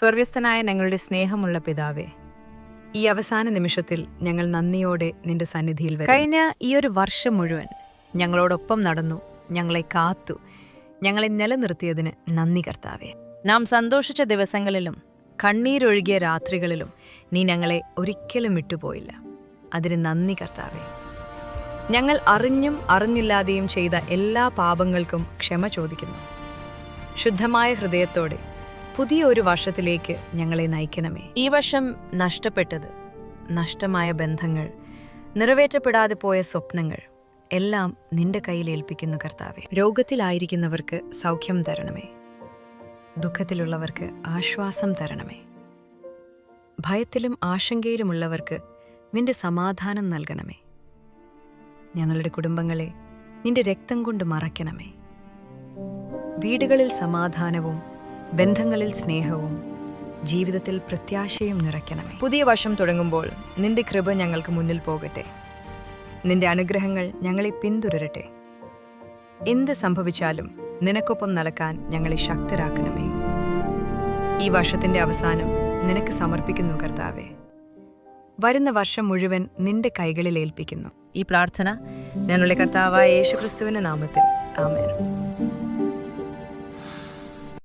സ്വർഗസ്ഥനായ ഞങ്ങളുടെ സ്നേഹമുള്ള പിതാവേ, ഈ അവസാന നിമിഷത്തിൽ ഞങ്ങൾ നന്ദിയോടെ നിന്റെ സന്നിധിയിൽ വരും. കഴിഞ്ഞ ഈ ഒരു വർഷം മുഴുവൻ ഞങ്ങളോടൊപ്പം നടന്നു, ഞങ്ങളെ കാത്തു, ഞങ്ങളെ നിലനിർത്തിയതിന് നന്ദി കർത്താവേ. നാം സന്തോഷിച്ച ദിവസങ്ങളിലും കണ്ണീരൊഴുകിയ രാത്രികളിലും നീ ഞങ്ങളെ ഒരിക്കലും വിട്ടുപോയില്ല. അതിന് നന്ദി കർത്താവേ. ഞങ്ങൾ അറിഞ്ഞും അറിഞ്ഞില്ലാതെയും ചെയ്ത എല്ലാ പാപങ്ങൾക്കും ക്ഷമ ചോദിക്കുന്നു. ശുദ്ധമായ ഹൃദയത്തോടെ പുതിയ ഒരു വർഷത്തിലേക്ക് ഞങ്ങളെ നയിക്കണമേ. ഈ വർഷം നഷ്ടപ്പെട്ടത്, നഷ്ടമായ ബന്ധങ്ങൾ, നിറവേറ്റപ്പെടാതെ പോയ സ്വപ്നങ്ങൾ എല്ലാം നിന്റെ കയ്യിൽ ഏൽപ്പിക്കുന്നു കർത്താവേ. രോഗത്തിലായിരിക്കുന്നവർക്ക് സൗഖ്യം തരണമേ. ദുഃഖത്തിലുള്ളവർക്ക് ആശ്വാസം തരണമേ. ഭയത്തിലും ആശങ്കയിലുമുള്ളവർക്ക് നിന്റെ സമാധാനം നൽകണമേ. ഞങ്ങളുടെ കുടുംബങ്ങളെ നിന്റെ രക്തം കൊണ്ട് മറയ്ക്കണമേ. വീടുകളിൽ സമാധാനവും ബന്ധങ്ങളിൽ സ്നേഹവും ജീവിതത്തിൽ പ്രത്യാശയും നിറയ്ക്കണമേ. പുതിയ വർഷം തുടങ്ങുമ്പോൾ നിന്റെ കൃപ ഞങ്ങൾക്ക് മുന്നിൽ പോകട്ടെ. നിന്റെ അനുഗ്രഹങ്ങൾ ഞങ്ങളെ പിന്തുടരട്ടെ. എന്ത് സംഭവിച്ചാലും നിനക്കൊപ്പം നടക്കാൻ ഞങ്ങളെ ശക്തരാക്കണമേ. ഈ വർഷത്തിന്റെ അവസാനം നിനക്ക് സമർപ്പിക്കുന്നു കർത്താവേ. വരുന്ന വർഷം മുഴുവൻ നിന്റെ കൈകളിൽ ഏൽപ്പിക്കുന്നു. ഈ പ്രാർത്ഥന ഞങ്ങളുടെ കർത്താവായ യേശുക്രിസ്തുവിന്റെ നാമത്തിൽ. ആമേൻ.